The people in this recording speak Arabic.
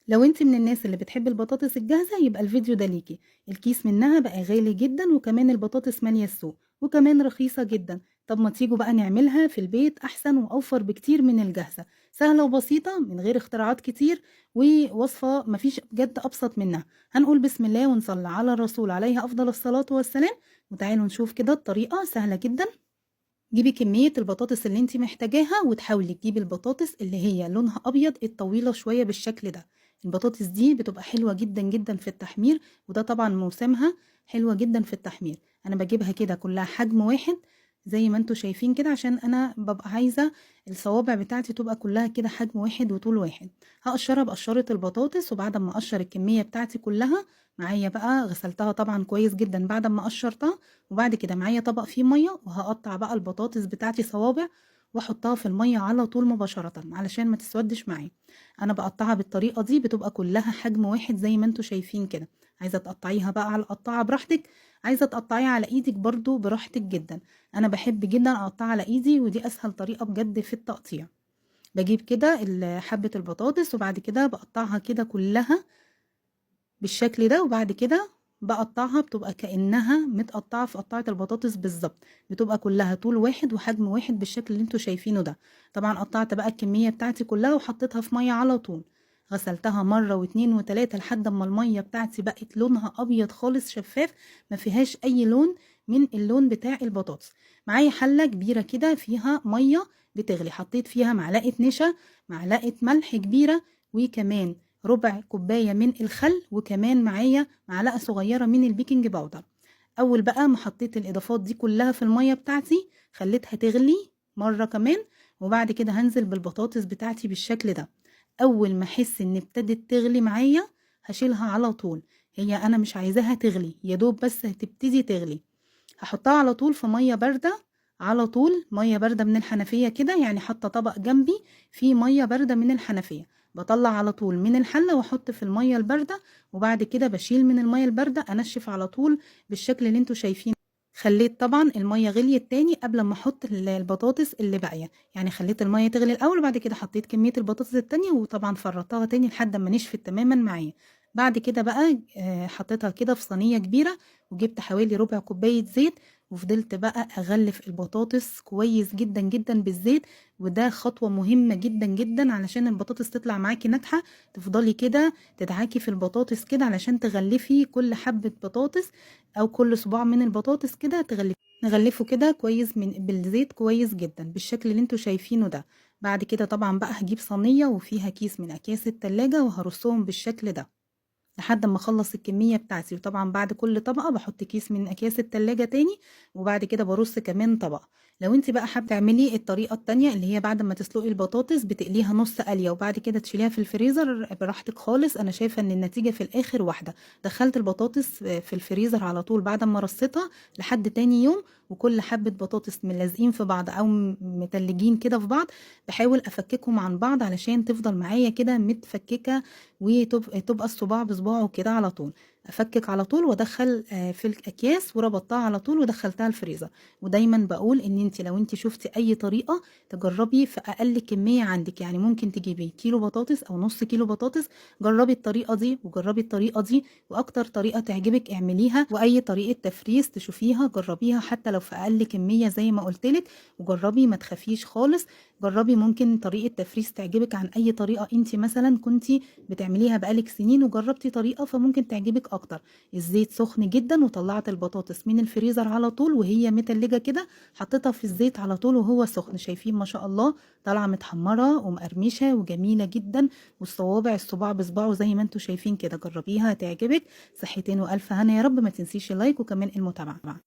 لو انت من الناس اللي بتحب البطاطس الجاهزة يبقى الفيديو ده ليكي. الكيس منها بقى غالي جدا، وكمان البطاطس مالية السوق، وكمان رخيصة جدا. طب ما تيجوا بقى نعملها في البيت، احسن واوفر بكتير من الجاهزة. سهلة وبسيطة من غير اختراعات كتير، ووصفة مفيش بجد ابسط منها. هنقول بسم الله ونصلي على الرسول عليه افضل الصلاة والسلام، وتعالوا نشوف كده. الطريقة سهلة جدا. جيبي كمية البطاطس اللي انت محتاجاها، وتحاولي تجيبي البطاطس اللي هي لونها ابيض الطويلة شوية بالشكل ده. البطاطس دي بتبقى حلوة جدا جدا في التحمير، وده طبعا موسمها. حلوة جدا في التحمير. انا بجيبها كده كلها حجم واحد زي ما انتوا شايفين كده، عشان انا ببقى عايزة الصوابع بتاعتي تبقى كلها كده حجم واحد وطول واحد. هقشرها بقشرة البطاطس، وبعد ما اقشر الكمية بتاعتي كلها معايا بقى، غسلتها طبعا كويس جدا بعد ما قشرتها. وبعد كده معايا طبق فيه ميه، وهقطع بقى البطاطس بتاعتي صوابع، واحطها في الميه على طول مباشره علشان ما تسودش معايا. انا بقطعها بالطريقه دي، بتبقى كلها حجم واحد زي ما انتوا شايفين كده. عايزه تقطعيها بقى على القطاعه براحتك، عايزه تقطعيها على ايدك برضو براحتك جدا. انا بحب جدا اقطعها على ايدي، ودي اسهل طريقه بجد في التقطيع. بجيب كده حبه البطاطس، وبعد كده بقطعها كده كلها بالشكل ده. وبعد كده بقطعها، بتبقى كأنها متقطعة في قطعة البطاطس بالظبط. بتبقى كلها طول واحد وحجم واحد بالشكل اللي انتوا شايفينه ده. طبعا قطعت بقى الكمية بتاعتي كلها وحطيتها في مية على طول. غسلتها مرة واتنين وتلاتة لحد اما المية بتاعتي بقت لونها ابيض خالص شفاف، ما فيهاش اي لون من اللون بتاع البطاطس. معايا حلة كبيرة كده فيها مية بتغلي، حطيت فيها معلقة نشا، معلقة ملح كبيرة، وكمان ربع كوباية من الخل، وكمان معايا معلقة صغيرة من البيكنج باودر. اول بقى ما حطيت الاضافات دي كلها في المية بتاعتي، خليتها تغلي مرة كمان. وبعد كده هنزل بالبطاطس بتاعتي بالشكل ده. اول ما احس ان ابتدت تغلي معايا هشيلها على طول. هي انا مش عايزاها تغلي، يا دوب بس هتبتدي تغلي. هحطها على طول في مية باردة، على طول مية باردة من الحنفية كده، يعني حاطة طبق جنبي فيه مية باردة من الحنفية. بطلع على طول من الحلة واحط في المية الباردة، وبعد كده بشيل من المية الباردة انشف على طول بالشكل اللي انتوا شايفينه. خليت طبعا المية غليت تاني قبل ما احط البطاطس اللي باقية. يعني خليت المية تغلي الاول، وبعد كده حطيت كمية البطاطس التانية، وطبعا فرطتها تاني لحد ما نشفت تماما معايا. بعد كده بقى حطيتها كده في صينية كبيرة، وجبت حوالي ربع كوباية زيت، وفضلت بقى اغلف البطاطس كويس جدا جدا بالزيت. وده خطوة مهمة جدا جدا علشان البطاطس تطلع معاكي ناجحة. تفضلي كده تدعكي في البطاطس كده علشان تغلفي كل حبة بطاطس، او كل صباع من البطاطس كده تغلفي. نغلفه كده كويس بالزيت كويس جدا بالشكل اللي انتوا شايفينه ده. بعد كده طبعا بقى هجيب صينية وفيها كيس من اكياس التلاجة، وهرصهم بالشكل ده لحد ما اخلص الكمية بتاعتي. وطبعا بعد كل طبقة بحط كيس من اكياس التلاجة تاني، وبعد كده برص كمان طبقة. لو انت بقى حابة تعملي الطريقة التانية اللي هي بعد ما تسلقي البطاطس بتقليها نص قلية، وبعد كده تشيليها في الفريزر براحتك خالص. انا شايفة ان النتيجة في الاخر واحدة. دخلت البطاطس في الفريزر على طول بعد ما رصيتها لحد تاني يوم، وكل حبة بطاطس ملازقين في بعض او متلجين كده في بعض. بحاول افككهم عن بعض علشان تفضل معايا كده متفككة، وتبقى الصباع بصباعه كده على طول. افكك على طول وادخل في الاكياس، وربطتها على طول ودخلتها الفريزر. ودايما بقول ان انت لو انت شفتي اي طريقه تجربي في اقل كميه عندك، يعني ممكن تجيبي كيلو بطاطس او نص كيلو بطاطس. جربي الطريقه دي وجربي الطريقه دي، واكتر طريقه تعجبك اعمليها. واي طريقه تفريز تشوفيها جربيها حتى لو في اقل كميه زي ما قلتلك. وجربي ما تخافيش خالص. جربي، ممكن طريقه تفريز تعجبك عن اي طريقه انت مثلا كنتي بتعمليها بقالك سنين وجربتي طريقة فممكن تعجبك اكتر. الزيت سخن جدا، وطلعت البطاطس من الفريزر على طول وهي متلجة كده. حطيتها في الزيت على طول وهو سخن. شايفين ما شاء الله طالعة متحمرة ومقرمشة وجميلة جدا. والصوابع الصباع بصباعه زي ما انتوا شايفين كده. جربيها هتعجبك. صحتين والف هنا يا رب. ما تنسيش اللايك وكمان المتابعة.